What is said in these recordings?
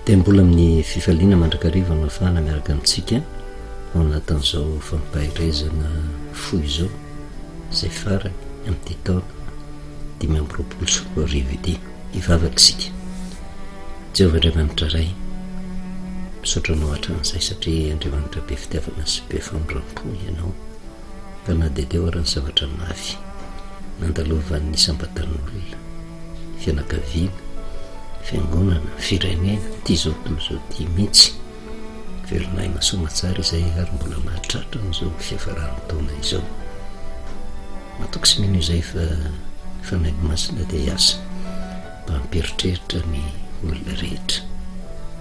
dia mbola amin'ny fifaliana mandrakariva no afahana miaraka amintsika ao anatin'izao fampahirezana foy izao izay farany amin'ity taona 2024 ity hivavaka isika. Jehovah Andriamanitra ray, misaotra anao hatran'izay satria Andriamanitra be fitiavana sy be famindrampò ianao, ka na dia teo ary ny zavatra mafy nandalovan'ny isam-batan'olona, fianakaviana, fiangonana, firenena ty zao tontolo zao ty mihitsy velonay masomatsara izay ary mbola mahatratra n'izao fiafarany taona izao. Matoky sy mino izay fa fanahy masina dia hiasa mba hamperitreritra ny olona rehetra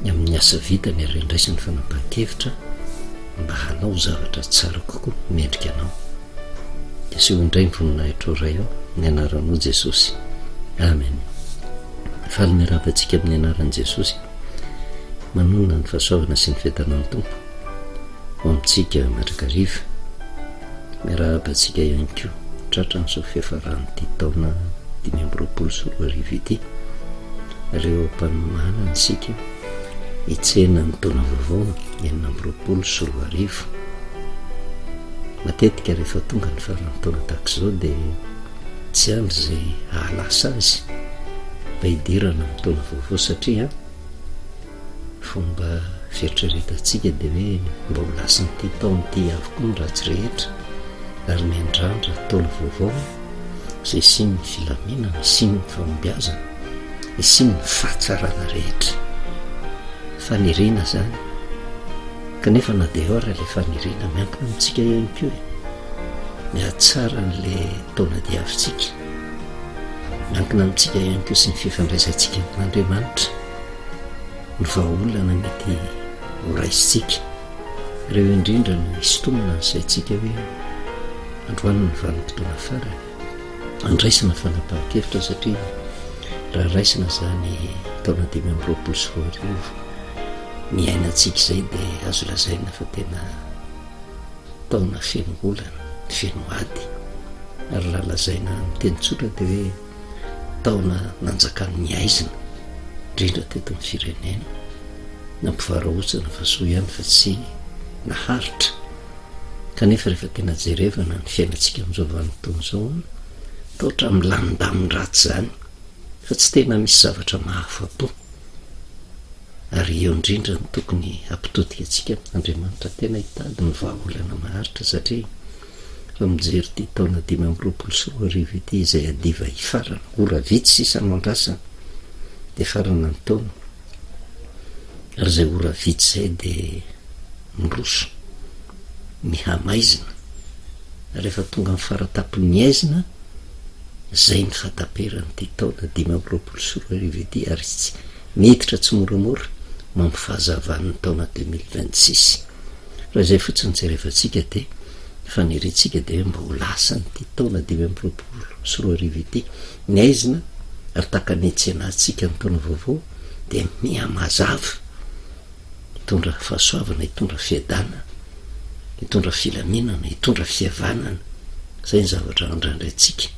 ny amin'ny asa vitany ary andraisany fanapahan-kevitra mba hanao zavatra tsara kokoa mendrika anao. Jesosy indray mivoninahitrao ray ao ny anaranao Jesosy, amen. Faly miaravantsika amin'ny anaran'i Jesosy, manonona ny fahasoavana sy ny fiadanan'ny tompo ho amintsika mandrakariva, miaravantsika ihany koa tratra n'izao fiafaran'ity taona 2024 ity, ireo mpanomana antsika hitsena ny taona vaovao 2024. Matetika rehefa tonga ny faran'ny taona tahaka izao dia tsy andro izay ahalasa azy mba hidirana ny taona vaovao satria fomba fieritreretantsika dia hoe mba ho lasa nyity taona ity avokoa ny ratsy rehetra ary miandrandra taona vaovao izay isiny ny filaminana, isiny ny fahombiazana, isiny ny fahatsarana rehetra, faniriana zany. Kanefa na dia ary ilay faniriana miankina amintsika ihany koa mihatsara n'ilay taona diavintsika, miankina amintsika ihany koa sy ny fifandraisantsika amin'Andriamanitra, ny vahaolana mety ho raisitsika, ireo indrindra no hisintomana ny saintsika hoe androany ny vanim-potoana farany, andraisana fanapahan-kevitra satria raha raisina zany taona 2024 ny ainatsika izay dia azo lazaina fa tena taona fenoolana, feno ady, ary raha lazaina amin'ny teny tsotra dia hoe taona nanjakan'ny aizina indrindra teto amin'ny firenena, nampivarahontsana fa soa ihany fa tsy naharitra. Kanefa rehefa tena jerevana ny fiainantsika amin'izao vanim-potoana izao ta ohatra milanindaminy ratsy zany fa tsy tena misy zavatra mahafa-po, ary eo indrindra ny tokony hampitotika antsika Andriamanitra tena hitady ny vahaolana maharitra satria fa mijery ity taona 2024 ity izay adiva hifarana, ora vitsy sisa mandrasana dia farana ny taona, ary izay ora vitsy izay dia miroso, mihamaizina, rehefa tonga amin'ny faratapon'ny aizina izay ny fahataperan'ity taona 2024 ity, ary tsy miditra tsy moramora mampifahazavan'ny taona 2026. Raha izay fotsiny jerevantsika dia faniriantsika dia mba ho lasa nyity taona 2024 ity ny aizina, ary taka ny entsenantsika ny taona vaovao dia mihamazava, hitondra fahasoavana, hitondra fiadanana, hitondra filaminana, hitondra fihavanana. Izay ny zavatra andrandrantsika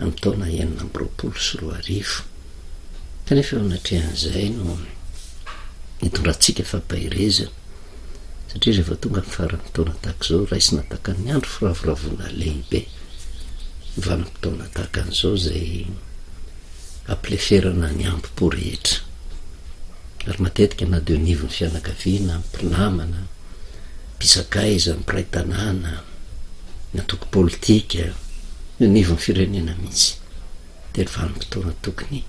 amin'ny taona 2024. Kanefa eo anatrehan'izay no hitondrantsika fampahirezana satria rehefa tonga amin'ny faran'ny taona tahaka izao raisina tahaka ny andro firavoravona lehibe, vanim-potoana tahaka an'izao izay ampileferana ny ambi-po rehetra, ary matetika na dia nivon'ny fianakaviana, mpinamana, mpisakaiza, mpiray-tanàna, ny antoko politika, ny nivon'ny firenena mihitsy dia ny vanim-potoana tokony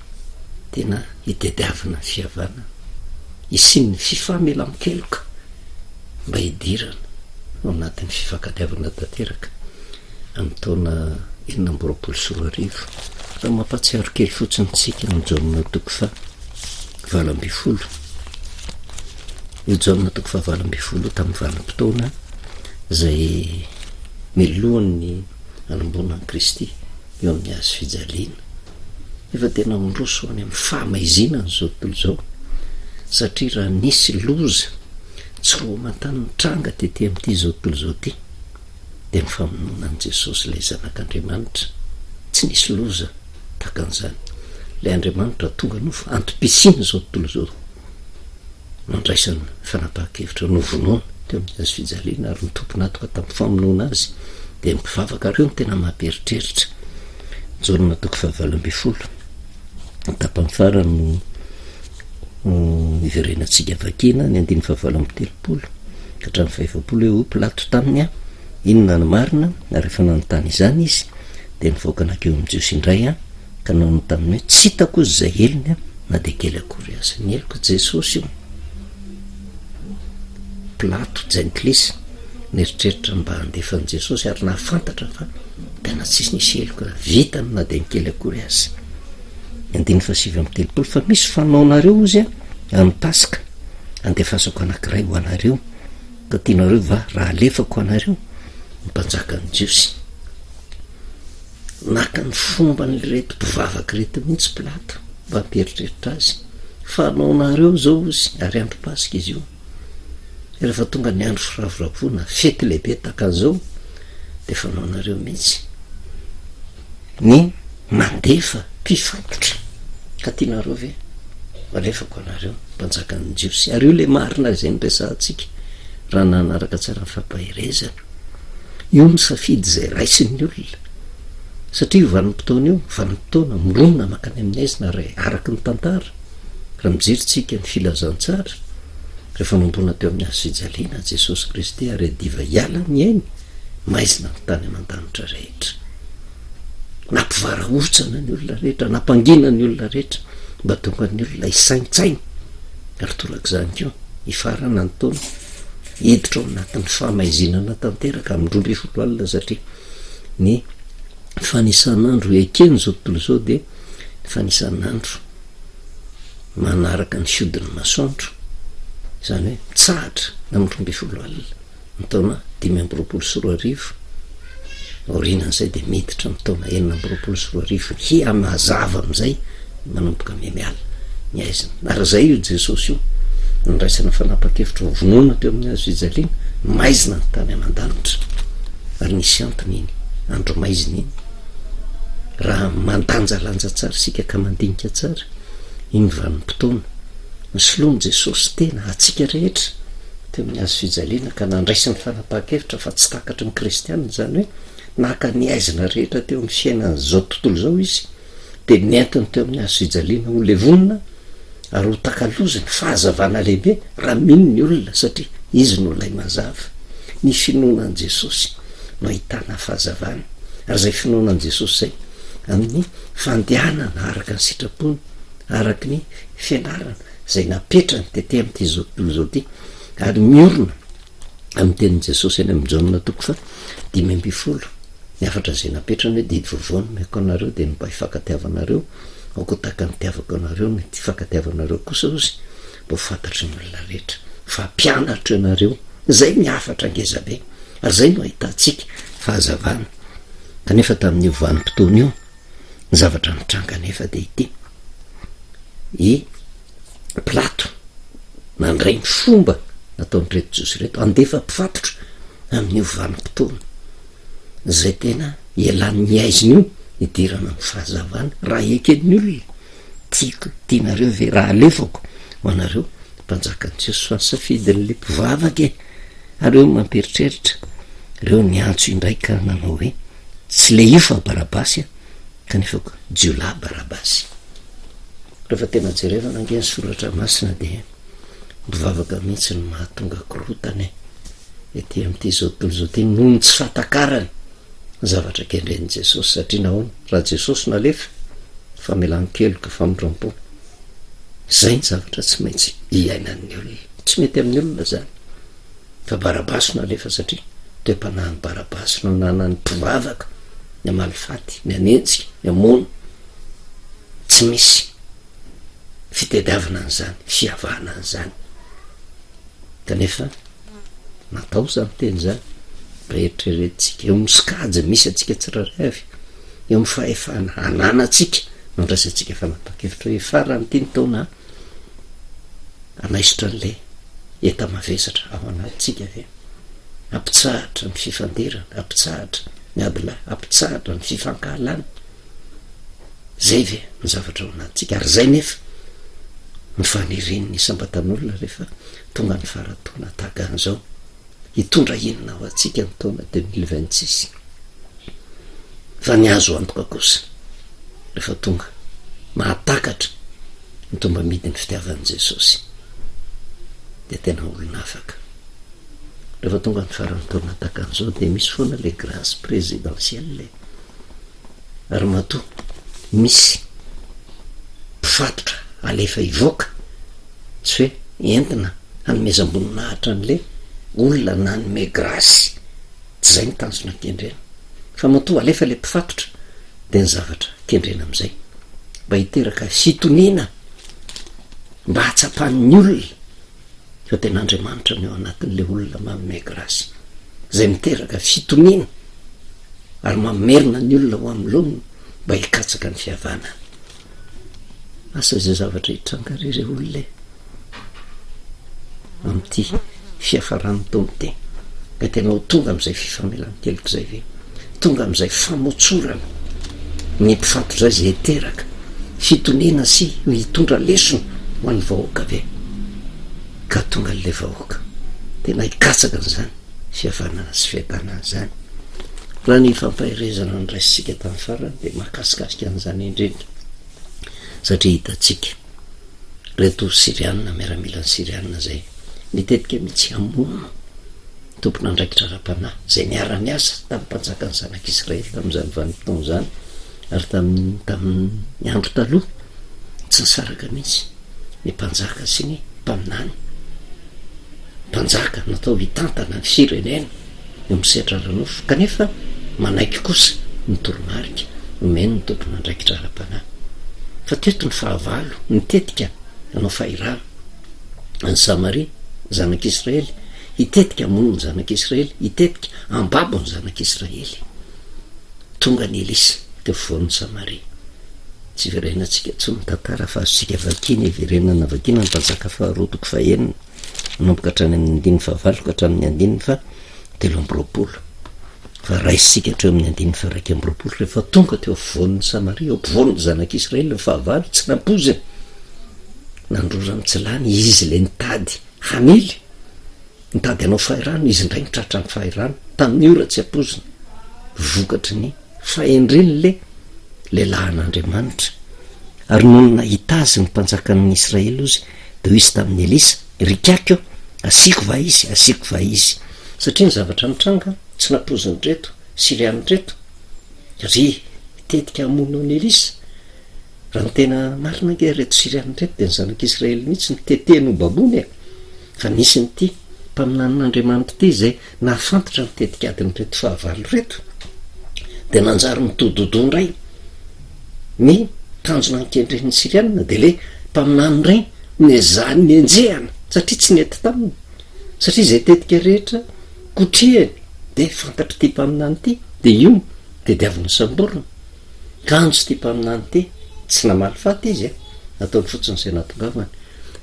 tena hitadiavana ny fihavana, isin'ny fifamelan-keloka mba hidirana ao anatin'ny fifankatiavana tanteraka amin'ny taona 2024. Raha mampatsiaro kely fotsiny tsika ny Jaona toko 7:20, io Jaona toko 7:20 tamin'ny vanim-potoana izay milohan'ny anombonan'i Kristy eo amin'ny hazo fijaliana, efa tena miroso any amin'ny fahamaizinana izao tontolo izao satria raha nisy loza tsy roa mantany mitranga tetỳ amin'ity zao tontolo izao ity dia ny famononan'i Jesosy ilay zanak'Andriamanitra. Tsy nisy loza tahaka an'izany, ilay Andriamanitra tonga no antopisiana izao tontolo izao nondraisany fanapaha-kevitra novonoana teo amin'ny azy fijaliana ary mitompona atoka tamin'ny famonoana azy de mivavaka reo ny tena mampieritreritra jaonona toko 7 tapany farany iverenatsika vakina ny 7 ka hatramin'ny 7 eo plato taminy a inona ny marina ary rehefa nanontany izany izy de nivoaka nakeo am'jiosy indray a ka nanao taminy hoe tsy hitako izy zay eliny a na de kely akory aza ny eloko jesosy io plato jentilisa neritreritra mba handefan'i jesosy ary nahafantatra fa tena tsisy nisy eloko vitany na de nikely akory azy 7 fa misy fanaonareo izy a amin'ny pasika andefasako anankiray ho anareo ka tianareo va raha alefako anareo mpanjaka ny jiosy naka ny fomba ny reto mpivavaka reto mihitsy plato mba hampieritreritra azy fanaonareo zao izy ary andro pasika izy io rehefa tonga ny andro firavoravoana fety lehibe taka an'izao de fanaonareo mihitsy ny mandefa mpifatotra ka tianareo ve alefako anareo mpanjaka ny jiosy ary io le marina zay nyresantsika raha nanaraka tsara ny fampahirezana io misafidy zay raisin'ny olona satria vanim-potoana io vanim-potoana mirona makany amin'ny aizina ray araky ny tantara raha mijerytsika ny filazantsara rehefa nombona teo amin'ny azo fijaliana jesosy kristy ary adiva hiala ny ainy maizina ny tany aman-danitra rehetra nampivaraotsana ny olona rehetra nampangina ny olona rehetra mba tonga ny olona isaintsainy ary torak'izany keo ifarana ny taona hiditra ao anatin'ny famaizinana tanteraka amin'ny 12 alina satria ny fanisan'andro ekeny zao tontolo zao de ny fanisan'andro manaraka ny fiodin'ny masoandro zany hoe mitsahatra na amin'ny 12 alina ny taona 5 orinan'izay de miditra ny taona 9 hiamazava am'izay manomboka memiala ny aizina ary zay io jesosy io niraisana fanapa-kevitra vonoana teo amin'ny azo fijaliana maizina ny tany aman-danitra ary nisy antony iny andro maizina iny raha mandanjalanja tsara sika ka mandinika tsara iny vanim-potoana misoloany jesosy tena atsika rehetra teo amin'ny azo fijaliana ka nandraisany fanapa-kevitra fa tsy takatry ny kristianina zany hoe naka ny aizina rehetra teo amin'ny fiainan'zao tontolo zao izy de nientiny teo amin'ny azo fijaliana ho levonina ary ho takalozany fahazavana lehibe raha mino ny olona satria izy no lay mazava ny finoanan' jesosy no ahitana fahazavana ary zay finoanan' jesosy zay amin'ny fandehanana araka ny sitrapony araky ny fianarana zay napetrany tete am'ty zao tontolo zao ty ary miorona amin'ny tenin' jesosy eny amin'ny jaonina toko fa 5 ny afatra zay napetrany hoe didy vovoany meko anareo de ny mba hifankatiavanareo aoko taka ny tiavako anareo ny tifankatiavanareo kosa ozy mba fantatry ny olona rehetra fa mpianatra anareo zay miafatra angezabe ary zay no ahitantsika fahazavana kanefa tamin'io vanim-potoana io ny zavatra mitranga nefa de ity i plato nandray ny fomba nataony reto josy reto andefa mpifatotra amin'io vanim-potoana zay tena ialan'ny aiziny io idirana ny fahazavana raha eken'ny olona tiako tianareo ve raha alefako ho anareo mpanjakany jesosy fa ny safidin'le mpivavaka ary eo mamperitreritra reo ny antso indraika nanao hoe tsy le io fa barabasy a kanefa ko jiolahy barabasy rehefa tena jerevana angeny soratra masina de mivavaka mihitsy ny mahatonga korotany ety am'ty zao tontolo zao ty noho ny tsy fatakarany zavatra kendren'i jesosy satria nahoana raha jesosy nalefa famelany keloka famindram-po zay ny zavatra tsy maintsy iainan'ny olona tsy mety amin'ny olona zany fa barabasy nalefa satria toe-panahany barabasy no nanany mpivavaka ny amalifaty ny anenjika ny amona tsy misy fitediavana an'izany fiavana an'izany kanefa natao zany teny zany rehetrrehetritsika eo misikajy misy atsika tsiraray avy eo mifahefana ananatsika nondraisantsika fanapa-kevitra hoe farany ty ny taona anaisitra an'le eta mavesatra ao anatytsika ve ampitsahatra ny fifanderana ampitsahatra ny adylahy ampitsahatra ny fifankahalana zay ve ny zavatra ao anatytsika ary zay nefa ny faniriny sambatan'olona rehefa tonga ny farataona tahaka an'izao hitondra inona ho atsika ny taona 2026 fa ny azo antoka kosa rehefa tonga mahatakatra ny tomba midiny fitiavan'i Jesosy de tena olona afaka rehefa tonga ny farany taona tahaka an'izao de misy foana le grâce présidentielle ary matoa misy mpifatotra alefa ivoaka tsy hoe entina hanomezam-boninahitra an'le olona nanome grâce tsy zay ny tanjona kendrena fa matoa alefa le mpifatotra de ny zavatra kendrena am'izay mba hiteraka fitoniana mba hatsapan'ny olona fa tena Andriamanitra no eo anatin'le olona manome grâce zay miteraka fitoniana ary mamerina ny olona ho am'lomony mba hikatsaka ny fihavana asa zay zavatra hitrangarire olona am'ty fiafaran'ny tomte ka tena ho tonga am'izay fifamelan'ny keliko zay ve tonga am'izay famotsorana ny mpifatotra zay hiteraka fitoniana sy hitondra lesona ho an'ny vahoaka ve ka tonga le vahoaka tena hikatsaka n'zany fihavanana sy fiadanana zany raha ny fampahirezana ny raisitsika tamin'ny farany de mahakasikasika an'izany indrindra satria hitatsika reto Siriana miaramilan'ny Siriana zay nitetika mitsy hamono tompona andraikitra ara-panahy zay niara-ny asa tamin'ny mpanjakany zanak'Israely tamin'izany vanim-potoana zany ary tamin'ny andro taloha tsy nisaraka mihitsy ny mpanjaka sy ny mpaminany mpanjaka natao hitantana ny firenena eo misehatra ranofo kanefa manaiky kosa ny toromarika omeny ny tompona andraikitra ara-panahy fa teto ny fahavalo nitetika anao fahirana any Samaria zanak'Israely hitetika mono ny zanak'Israely hitetika ambabo ny zanak'Israely tonga ny Elisa teo foan'ny Samaria tsy verenatsika tsony tantara fa azosika vakiny verenana vakina ny mpanjaka faharotoko fahenina manomboka hatrany amin'ny 15 ka hatramin'ny 17 fa raisitsika hatreo amin'ny 19 rehefa tonga teo afovoan'ny Samaria eo ampovoan'ny zanak'Israely ny fahavalo tsy nampoziny nandrora mitsilany izy le nitady hamily nitady anao fahirano izy ndray nitratra ny fahirano tamin'ny ora tsy ampozina vokatry ny fahendriny le lehilahin'Andriamanitra ary noho nahita azy ny mpanjakan'ny Israely ozy de izy tamin'ny Elisa rikako asiko va izy satria ny zavatra mitranga tsy nampoziny reto Siriany reto ry tetika hamono ny Elisa raha ny tena marina nge reto Siriany reto de ny zanak'Israely mihitsy ny teteny ho babony fa nisy nyty mpaminan'Andriamanitra ty zay nahafantotra ny tetikadiny reto fahavalo reto de nanjary mitododondray ny tanjona nikendren'ny Siriana de le mpaminany ray nezany ny enjehana satria tsy nety taminy satria zay tetika rehetra kotrehany de fantatry ty mpaminany ty de io de diaviny samborona ka anjo ty mpaminany ty tsy namaly faty izy ataony fotsiny zay natongavany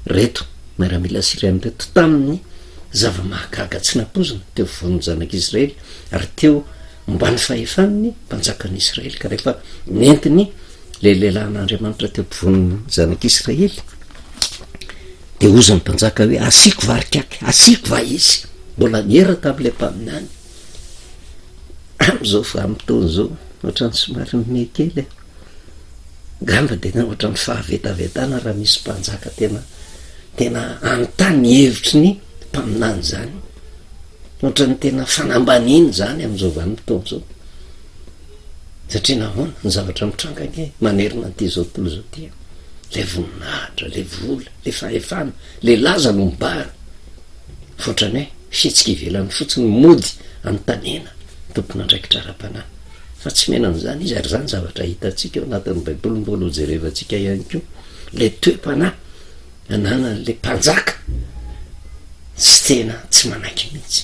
reto miaramila Siriany reto tamin'ny zava-mahagaga tsy nampozina teo voan'ny zanak'Israely ary teo mbany fahefan'ny mpanjakan'ny Israely ka rehefa nentiny le lehilahin'Andriamanitra teo ampovoan'ny zanak'Israely de ozy ny mpanjaka hoe asiko varikaky asiko va izy mbola niera tamin'le mpaminany am'izao fa am'tony zao ohatrany somary mine kely gamba de ohatrany fahavetavetana raha misy mpanjaka tena anontany hevitry ny mpaminany zany ohatrany tena fanambaniny zany am'izao vanim-potoana zao satria nahoana ny zavatra mitrangany manerina ty zao tontolo zao ty le voninahitra le vola le fahefana le laza no mibary fotrany hoe fihetsika ivelany fotsiny mody antanena tompona andraikitra ara-panahy fa tsy menan'zany izy ary zany zavatra hitatsika eo anatin'ny baiboly mbola ho jerevantsika ihany ko le toe-panahy ananan'le mpanjaka tsy tena tsy manaiky mihitsy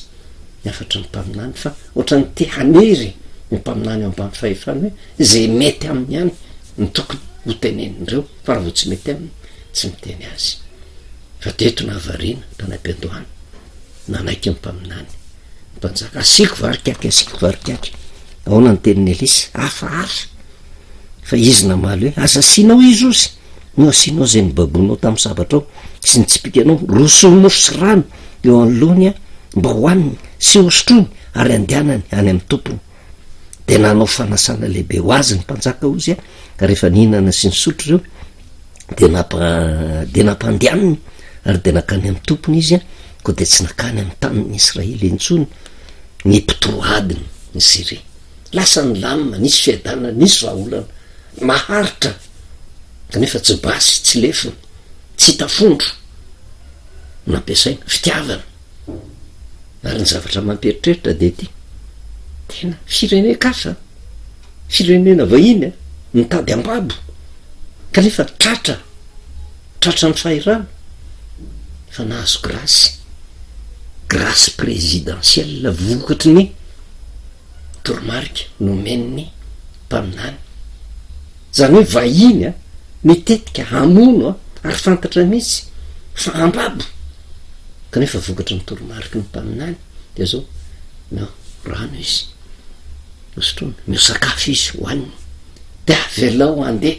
ny afatry ny mpaminany fa ohatrany te hanery ny mpaminany eo ambany fahefana hoe zay mety aminy ihany ny tokony ho tenenindreo fa raha vo tsy mety aminy tsy miteny azy fa teto nahavariana tanam-piandohana nanaiky ny mpaminany mpanjaka asiko varikaky ahoana ny tenin'ny Elisa hafa fa izy namaly hoe aza sinao izy ozy no asianao zay nibabonao tamin'ny sabatra ao sy ny tsipikanao rosomosy sy rano eo anoloany a mba hoaniny sy hosotrony ary andehanany any amin'ny tompony de nanao fanasana lehibe ho azy ny mpanjaka ozy a rehefa nihinana sy ny sotro reo de nampandehaniny ary de nakany amin'ny tompony izy a koa de tsy nakany amin'ny tanin'ny Israely intsony ny mpitoadiny ny Siria lasa ny lamina nisy fiadanana nisy vahaolana maharitra kanefa tsy basy tsy lefina tsy hitafondro nampiasaina fitiavana ary ny zavatra mampieritreritra de ty tena firenekafa firenena vahiny a mitady ambabo kanefa tratra ny fahirana fa nahazo grâce présidentielle vokatry ny toromarika nomeniny mpaminany zany hoe vahiny a mitetika hamono a ary fantatra mihitsy fa ambabo kanefa vokatry ny toromarika ny mpaminany de zao no rano izy osotrony miosakafo izy hoaniny de avelao andeha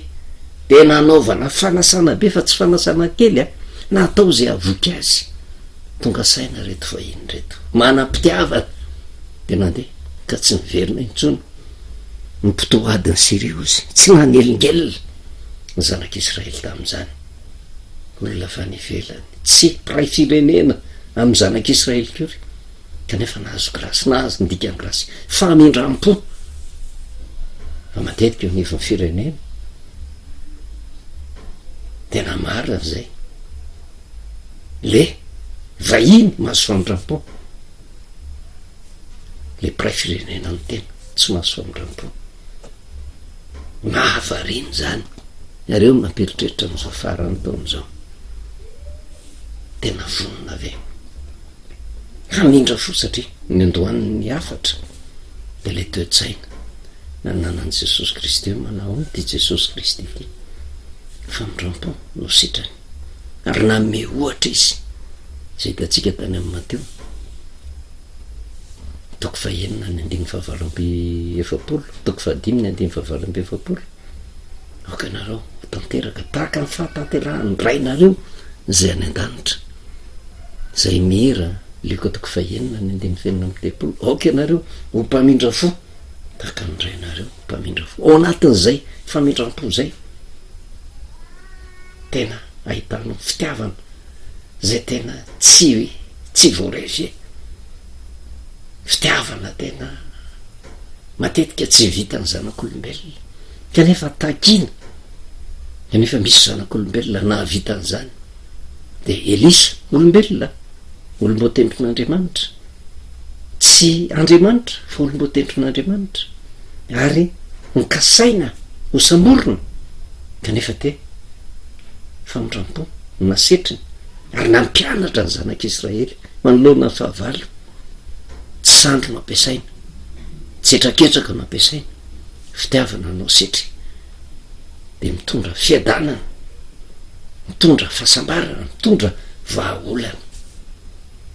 de nanaovana fanasana be fa tsy fanasana kely a na atao zay avoky azy tonga saina reto vahiny reto manam-pitiavana de nandeha ka tsy niverina intsony ny mpitoadiny Siria ozy tsy nanelingelina ny zanak'Israely tamin'izany olona fa nivelany tsy mpiray firenena amin'ny zanak'Israely kory kanefa nahazo grâce nahazo ndikany grâce famindram-po fa matetika eo nivon'ny firenena tena marina zay le vahiny mahazo famindram-po le mpiray firenena ny tena tsy mahazo famindram-po mahavariny zany areo mamperitreritra am'izao farany taon'izao tena vonona ave hamindra fo satria ny andohan'ny afatra de le toe-tsaina nananan'i Jesosy Kristy eo manao ty Jesosy Kristy ty famindram-po no sitrany ary name ohatra izy zay hitantsika tany amin'ny Mateo toko fahenina ny andiny fahavaloamby efapolo toko fahadimy ny andiny fahavaloamby efapolo aoka nareo tanteraka tahaka ny fahatanterahany rainareo zay any an-danitra zay mihira leko toko fahenina ny andiny fenina amby tepolo aoka ianareo ho mpamindra fo tahaka ny rainareo mpamindra fo ao anatin'izay famindram-po zay tena ahitano fitiavana zay tena tsy voarefy fitiavana tena matetika tsy vita ny zanak'olombelona kanefa takina kanefa misy zanak'olombelona nahavita an'izany de Elisa olombelona olombo tempin'Andriamanitra tsy Andriamanitra fa olombo tempin'Andriamanitra ary nikasaina ho samborona kanefa te famindram-po nasetriny ary nampianatra ny zanak'Israely manoloana ny fahavalo tsy sandro no ampiasaina tsy etraketraka no ampiasaina fitiavana no setry de mitondra fiadanana mitondra fahasambarana mitondra vahaolana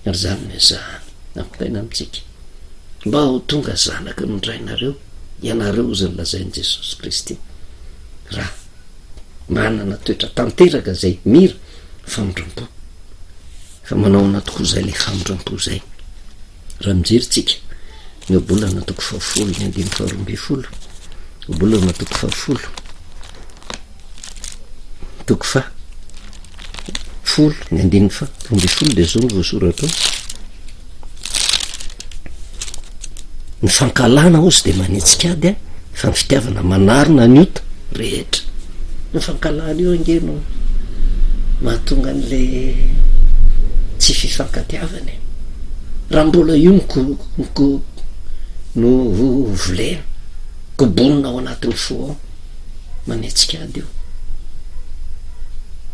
ary zany mezahana nampitaina amitsika mba ho tonga zanaka nondrainareo ianareo ozy ny lazain'i Jesosy Kristy raha manana toetra tanteraka zay mira famindram-po fa manao ana tokoa zay le famindram-po zay raha mijeritsika ny obolana toko fahafolo ny andiny faharoamby folo obolana toko fahafolo toko fa folo ny andiny faharoamby folo de zao ny voasoratra ao ny fankalana ozy de manetsikady a fa ny fitiavana manarina ny ota rehetra ny fankalana io angeno mahatonga an'le tsy fifankatiavany raha mbola io no volena kobonina ao anatin'ny fo ao manetsikady io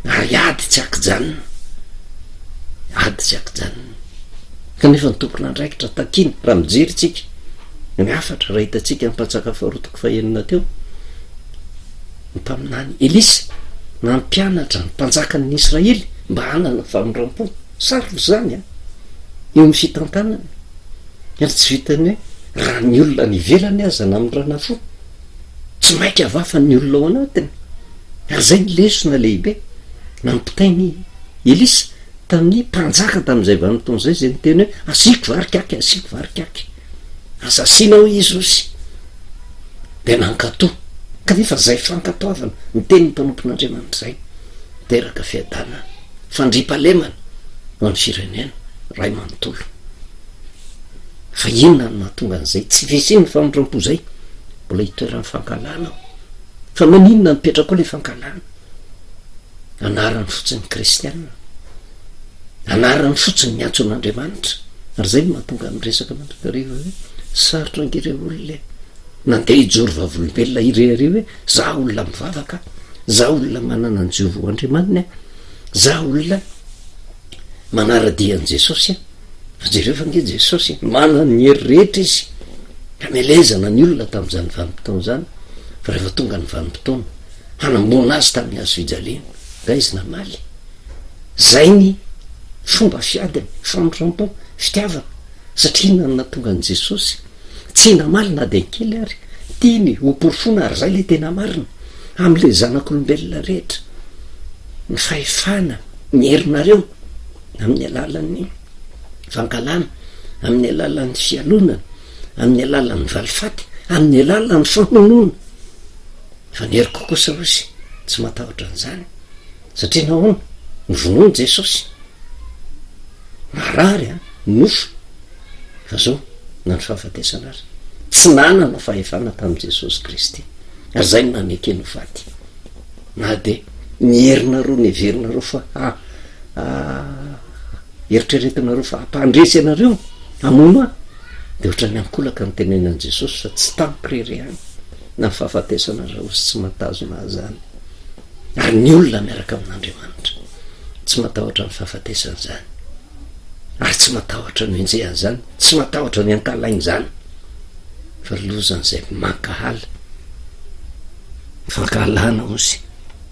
ary ady tsy akijanona kanefa ny tompon'andraikitra takiny raha mijeritsika ny afatra raha hitatsika ny mpatsaka faharotoko fahenina teo ny mpaminany Elisa nampianatra ny mpanjakan'ny Israely mba hanana famindram-po sarotra zany a eo amin'ny fitantanana ary tsy vitany hoe raha ny olona nivelany aza na amin'ny rana fo tsy mainka avafa ny olona ao anatiny ary zay ny lesona lehibe nampitainy elisa tamin'ny mpanjaka tamin'izay vanompotoana zay zay niteny hoe asiko varikaky asiko varikaky azasiana ho jesosy de nankatò kanefa zay fankatoavana miteny ny mpanompon'andriamanitra zay teraka fiadana fandripalemana ho an'ny firenena ray manontolo fa inona no mahatonga an'izay tsy vesiny ny famondram-po zay mbola hitoeran'ny fankalana fa maninona mipetraka koa le fankalana anarany fotsiny kristianina anarany fotsiny miantso an'andriamanitra ary zay no mahatonga amin'ny resaka mandrakariva hoe sarotra angire olona nandeha hijoro vavolombelona ireare hoe za olona mivavaka za olona manana ny jehova andriamanina za olona manara-dian'i jesosy fa jereo fa nge jesosy manana ny hery rehetra izy amelezana ny olona tamin'izany vanim-potoana zany fa rehefa tonga ny vanim-potoana hanambona azy tamin'ny hazo fijaliana ga izy namaly zay ny fomba fiadiny famondram-po fitiavana satria na natonga an' jesosy tsy namaly na de nkely ary tiany hoporofona ary zay le tena marina am'le zanak'olombelona rehetra ny fahefana miherinareo amin'ny alalan'ny fankalana amin'ny alalan'ny fialonana amin'ny alalan'ny valifaty amin'ny alalan'ny famonona fa nyheriko kosa ozy tsy matahotra an'izany satria nahoana nyvonoany jesosy marary nofo fa zao na ny fahafatesana azy tsy nanana fahefana tamin'i jesosy kristy ary zay no nanekeny faty na de miherinareo nyheverinareo fa eritreretinareo fa ampandresy anareo amono a de ohatra ny ankolaka ny tenenan' jesosy fa tsy tamiko rery any na ny fahafatesana raha ozy tsy matazona zany ary ny olona miaraka amin'andriamanitra tsy matahotra ny fahafatesana zany ary tsy matahotra ny enjehany zany tsy matahotra ny ankalainy zany fa lozan'izay mankahala fankalana ozy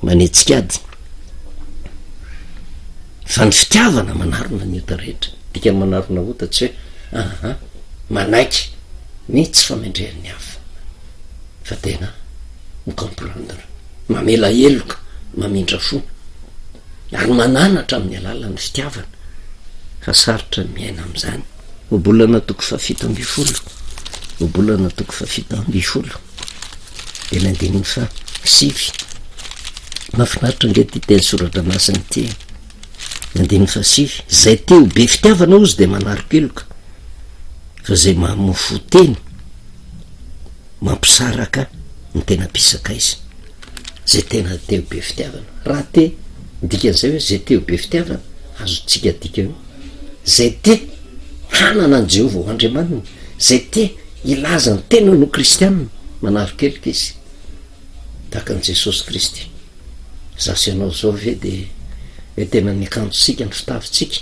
manetsikady fa ny fitiavana manarona ny ota rehetra dika ny manarona ota tsy hoe manaiky ny tsy famendrehan'ny hafa fa tena micomprendre mamela eloka mamindra fo ary mananatra amin'ny alalan'ny fitiavana fa sarotra ny miaina am'izany obolana toko fafito ambifolo obolana toko fafito ambifolo de nandininy fa sivy mafinaritra nge ty teny soratra nasiny ty nandininy fa sivy zay teo be fitiavana ozy de manaro-keloka fa zay mamofo teny mampisaraka ny tena pisaka izy zay tena teo be fitiavana raha te dikan'izay hoe zay teo be fitiavana azo tsika dika io zay te hanana an' jehova ho andriamanina zay te ilaza ny tena no kristianina manaro-keloka izy tahaka an' jesosy kristy zasy ianao zao ve de hoe tena niakanjosika ny fitavitsika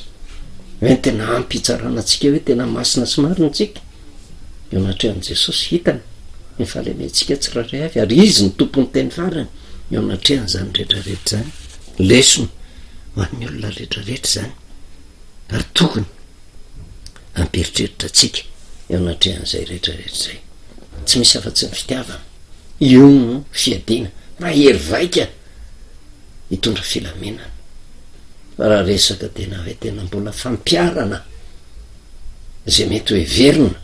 hoe ny tena ampitsaranatsika hoe tena masina sy marina tsika eo anatrehan' jesosy hitany ny fahalementsika tsy raray avy ary izy ny tompony teny farany eo anatrehan' zany rehetrarehetra zany lesona ho an'ny olona rehetrarehetra zany ary tokony amperitreritra tsika eo anatrehan'izay rehetrarehetra zay tsy misy afa-tsy ny fitiavana io fiadina mahery vaika hitondra filamenana fa raha resaka tena hoe tena mbola fampiarana zay mety hoe verina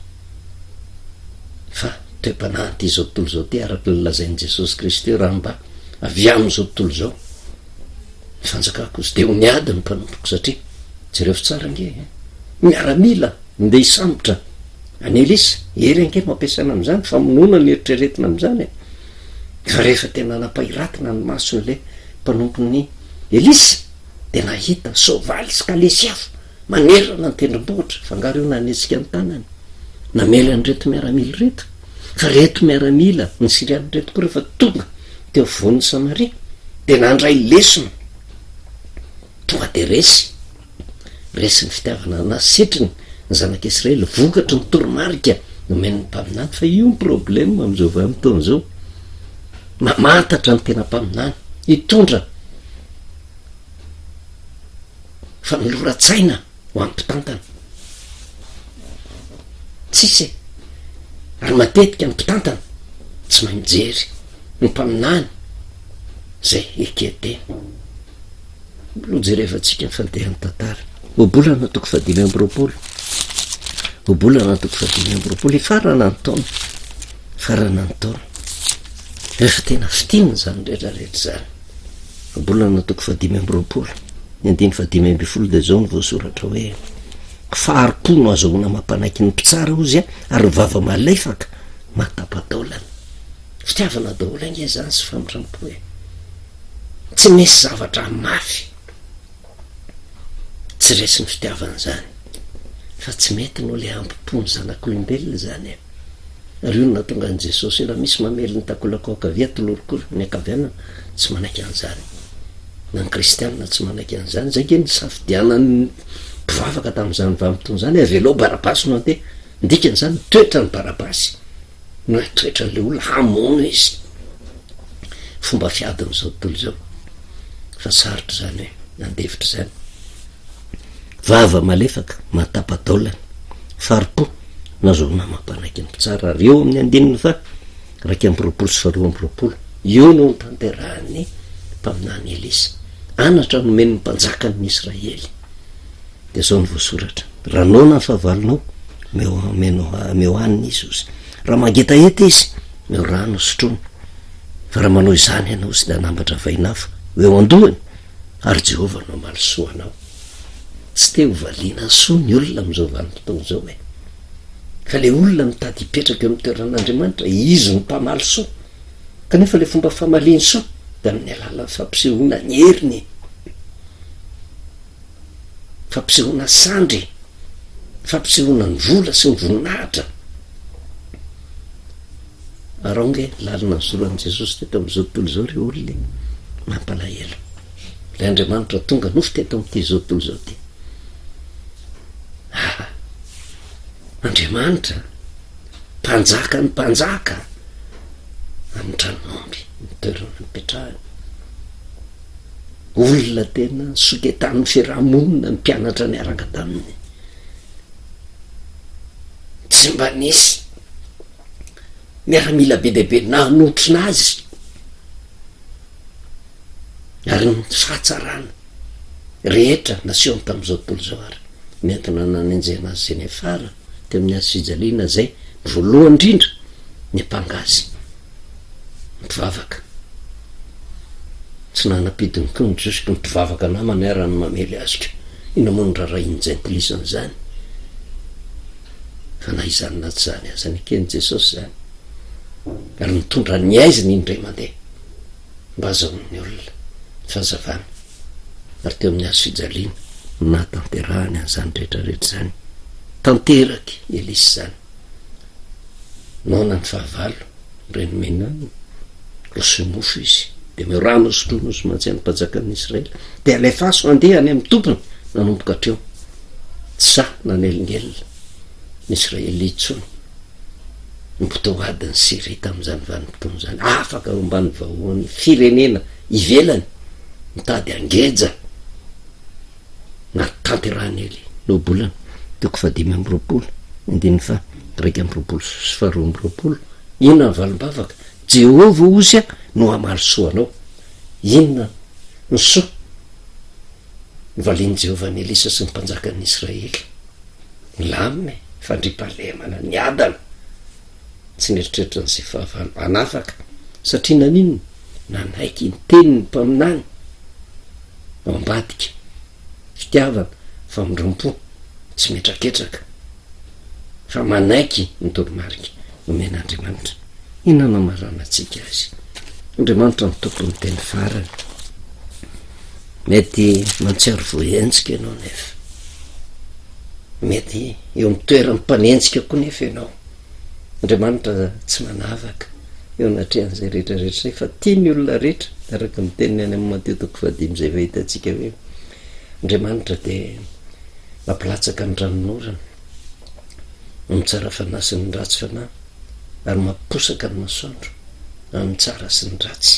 fa toe-panahy ty zao tontolo zao ty araky nylazain'i jesosy kristy raha mba avy am'izao tontolo zao fanjakako izy de ho niady ny mpanompoko satria jereo fi tsara nge miaramila ndeha hisambotra any elisa ery ange mampiasana am'izany famonona ny eritreretina am'izany fa rehefa tena nampahiratina ny mason'le mpanompony elisa de nahita sovaly sy kalesiafo manerana ny tendrombohitra fangaro eo nanesika ny tanany namela ny reto miaramila reto fa reto miaramila ny siriany reto koa rehefa tonga teo von'ny samaria de nandray lesona tonga de resy ny fitiavana nasetriny ny zanak'israely vokatry ny toromarika nomeny ny mpaminany fa io ny problema am'izao vanim-potoana zao mamantatra ny tena mpaminany hitondra fa miloratsaina ho ampitantana tsisy ary matetika ny mpitantana tsy mahay mijery ny mpaminany zay eketeny loha jerevantsika nyfandehan'ny tantara obolana toko fadimy amby roapolo obolana toko fadimy amby roapolo ifarana ny taona farana ny taona rehefa tena fitininy zany rehetrarehetra zany obolana toko fadimy amby roapolo ny andiny fadimy amby folo de zao ny voasoratra hoe faharipono azahoana mampanaiky ny mpitsara ozy ary vava malefaka matapataolana fitiavana dahola nge zany sy famindrampo hoe tsy misy zavatra mafy tsy resy ny fitiavana zany fa tsy mety no le ampipony zanak'olombelona zany ary io na tonga an' Jesosy raha misy mamely ny takolakoka via tolorokolo ny akavianana tsy manaiky an'izany na ny kristianina tsy manaiky an'izany zay ke ny safidianany mpivavaka tamin'izany vamitony zany avelo barabasy no ante ndikany zany toetra ny barabasy no toetra n'le olona hamono izy fomba fiadiny zao tontolo zao fa sarotra zany hoe nandevitra zany vava malefaka matapataolana faripo nazahoana mampanaiky ny mpitsara ary eo amin'ny andininy fa raiky amby roapolo sy faharoa amby roapolo io no nitanterahan'ny mpaminany Elisa anatra nomeny ny mpanjakany Israely de zao ny voasoratra raha nona ny fahavalonao meo haniny izy ozy raha mangeta ety izy meo rano sotrony fa raha manao izany ianao sy de anambatra vainafo eo andohany ary Jehovah no malosoanao tsy te hovaliana soa ny olona am'izao vanim-potoana zao hoe ka le olona mitady hipetraka eo amin'ny toeran'Andriamanitra izy no mpamaly soa kanefa le fomba famaliany soa de amin'ny alala fampisehoana ny heriny fampisehoana sandry fampisehoana ny vola sy ny voninahitra araonge lalina ny zoran'i Jesosy teto am'izao tontolo zao re olona mampalahelo le Andriamanitra tonga nofo teto am'ty zao tontolo zao ty Andriamanitra mpanjaka ny mpanjaka amin'ny tranomby ny toerana mipetrahany olona tena soketan'ny fiarahamonina ny mpianatra ny araka taminy tsy mba nisy miaramila be dehibe nanotrina azy ary ny fahatsarana rehetra naseony tam'izao tontolo zao ary mientina nanenjena azy zay ny afara te amin'ny azy fijaliana zay voalohany indrindra ny mpangazy mpivavaka tsy nanapidiny ko ny josiko ny mpivavaka namany arany mamely azoko ino moa ny rarahin'ny gentilisany zany fa na izany na tsy zany aza nikeny Jesosy zany ary mitondra ny aiziny indray mandeha mba azahoan'ny olona fahazavana ary teo amin'ny azo fijaliana na tanterahany an'izany rehetrarehetra zany tanteraky Elisa zany nona ny fahavalo reny menany losomofo izy de meo rano sotrono sy mantsy any mpanjakan'ny Israely de alefaso andeha any amin'ny tompony nanomboka hatreo sa nanelingelina ny Israely itsony mpotoadiny sy rita am'izany vanim-potoana zany afaka ombany vahoany firenena ivelany mitady angeja na tanterahany ely nobolana toko fadimy amby roapolo indiny fa raiky amby roapolo sy faharoa amby roapolo inona ny valim-bavaka Jehova ozy no hamaly soanao inona ny soa ny valiany Jehova ny Elisa sy ny mpanjakan'ny Israely lamime fandripahalemana ny adana tsy neritreritra n'izay fahavalo anafaka satria naninona nanaiky ny teniny mpaminany ao ambadika fitiavana famindram-po tsy metraketraka fa manaiky ny toromarika nomen'Andriamanitra inona namarana atsika azy Andriamanitra ny tompony teny farany mety mantsiaro voenjika ianao nefa mety eo amin'ny toerany mpanenjika koa nefa ianao Andriamanitra tsy manavaka eo anatrehan'izay rehetrarehetra zay fa tiany olona rehetra araka ny teniny any amin'ny Mateo toko fadimy zay fahitantsika hoe Andriamanitra de mampilatsaka ny ranonorana mitsara fanahy sy ny ratsy fanahy ary mamposaka ny masoandro amin'ny tsara sy ny ratsy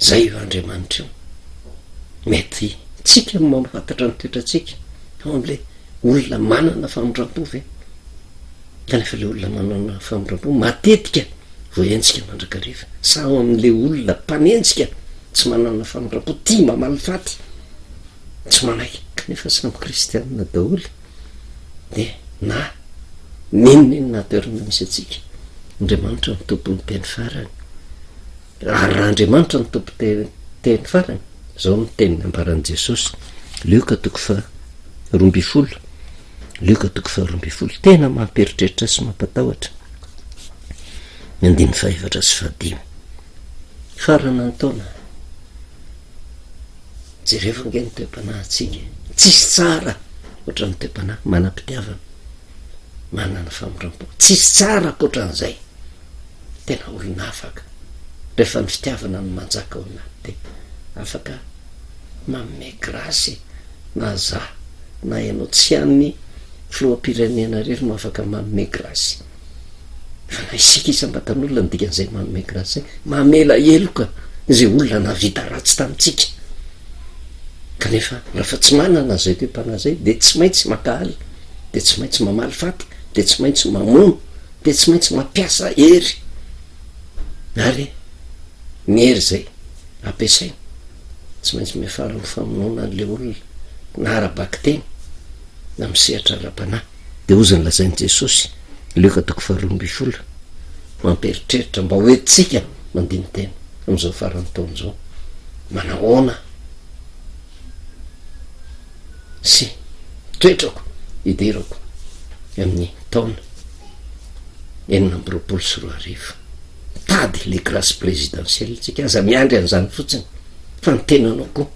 zay io Andriamanitra io mety tsika mamafantatra ny toetratsika ao am'le olona manana famindram-po ve kanefa le olona manana famindram-po matetika voentsika mandrakariva sao amin'le olona mpanentsika tsy manana famindram-po tia mamalifaty tsy manaiky kanefa samy kristianina daholo de na ninonina toerana misy atsika andriamanitra ny tompo ny teny farany ary raha andriamanitra ny tompo teny farany zao ny teniny ambaran'i jesosy Lioka 2:12 Lioka 2:12 tena mamperitreritra sy mampatahotra andiny 5 farana ny taona jereva nge ny toe-panahy atsika tsisy tsara oatra ny toe-panahy manam-pitiavana manana famindram-po tsisy tsara akoatran'izay tena olona afaka rehefa ny fitiavana ny manjaka ao anaty de afaka manome grasy na za na ianao tsy an'ny filoam-pirenena rery no afaka manome grasy fa na isika isam-batan'olona ny dikan'izay manome grasy zay mamela eloka izay olona navita ratsy tamitsika kanefa rahafa tsy manana zay toe-panahy zay de tsy maintsy makahaly de tsy maintsy mamaly faty de tsy maintsy mamono de tsy maintsy mampiasa hery ary ny hery zay ampiasaina tsy maintsy miafara ny famonoana an'le olona na arabaky teny na misehatra ara-panahy de ozany lazain'i jesosy Lioka 2:12 mamperitreritra mba hoentsika mandiny tena am'izao farany taona zao manahoana sy toetrako idirako amin'ny taona 2024 tady le grâce présidentielle tsika aza miandry an'izany fotsiny fa ny tenanao koa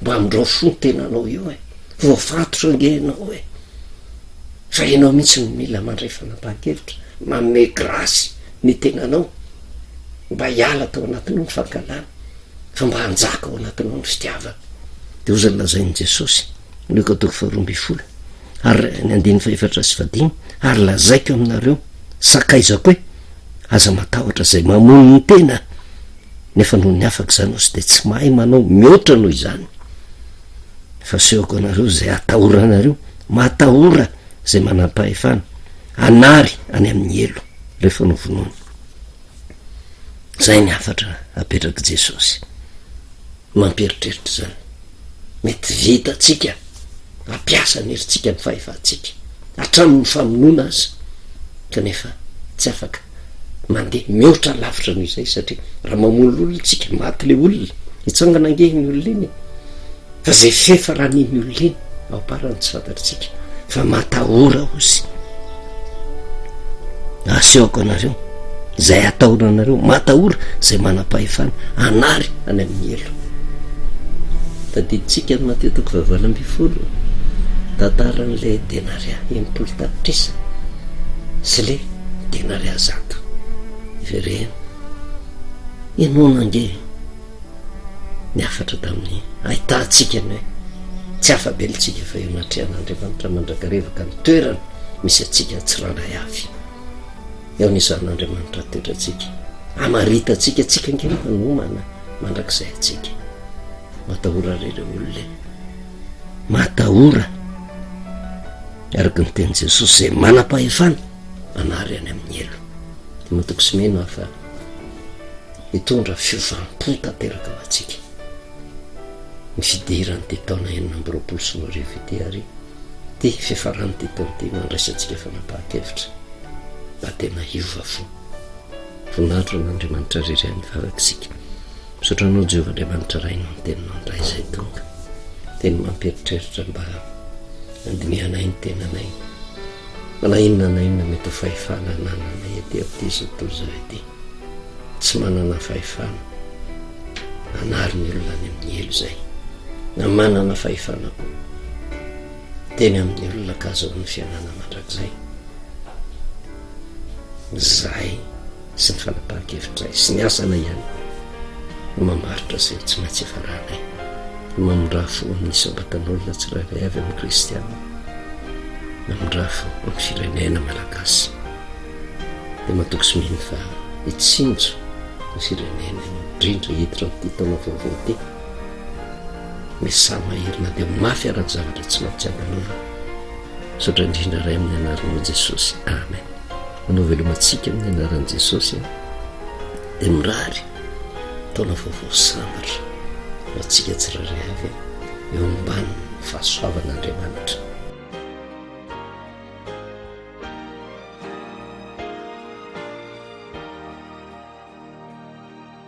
mba amindrao fo ny tenanao io voafatotra nge ianao fa ianao mihitsy ny mila mandray fanapahan-kevitra manome grasy ny tenanao mba hiala tao anatinao ny fankalana fa mba hanjaka ao anatinao ny fitiavana de ozany lazain'i jesosy Lioka 2:12 ary ny 14 ary lazaiko aminareo sakaizako hoe aza matahotra zay mamono ny tena nefa noho ny afaka zany ozy de tsy mahay manao mihoatra noho izany fa seoko anareo zay atahoranareo matahora zay manam-pahefana anary any amin'ny elo rehefa novonoana zay ny afatra apetraky jesosy mamperitreritra zany mety vita tsika ampiasa ny heritsika ny fahefantsika hatramin'ny famonoana azy kanefa tsy afaka mandeha mihoatra lavitra noho izay satria raha mamono olona tsika maty le olona hitsangana ange ny olona iny fa zay fefa raha niny olona iny ao parany tsy fantatritsika fa matahora ozy aseoko anareo zay atahora anareo matahora zay manam-pahefana anary any amin'ny elo tadiditsika ny matetika 20 tantaran'le denaria 80 tapitrisa sy le denaria 100 verena ianona nge ny afatra tamin'ny ahitantsika ny hoe tsy afabelitsika fa eo natrehan'andriamanitra mandrakarevaka ny toerana misy atsika tsiranay avy eo nisan'andriamanitra toetratsika amaritatsika atsika nge manomana mandrakizay atsika matahora rere olona matahora araky ny teny jesosy zay manam-pahefana anary any amin'ny elo de matoko sy meno afa hitondra fiovampo tanteraka ho atsika ny fidirany ty taona 2024 ity ary ty fiafarany ty taona ty mandraisantsika fanapahan-kevitra mba tena hiova fo voninahitro n'andriamanitra rery any vavakisika misotranao Jehovah Andriamanitra rainao ny teninao ndray zay tonga teny mamperitreritra mba andinianay ny tenanay mana inona na inona mety ho fahefana nanana ety am'ty zao tontolo zao ety tsy manana fahefana anary ny olona any amin'ny elo zay na manana fahefana koa teny amin'ny olona kazaon'ny fiainana mandrakizay zay sy ny fanapahan-kevitray sy ny asana ihany no mamaritra zay tsy maintsy efaranay no mamondraha fo amin'ny sambatan'olona tsirairay avy amin'ny kristiana mamondraha fo amin'ny firenena malagasy de matoko sy mino fa hitsinjo ny firenena indrindra hiditra n'ity taona vaovao ty misy samahirina de mafy arany zavatra tsy maintsy abanona sotra indrindra ray amin'ny anaranao Jesosy amen manovelomatsika amin'ny anaran'i Jesosy dia mirary taona vaovao sambatra ho atsika tsiraray avy eo ambaniny fahasoavan'andriamanitra.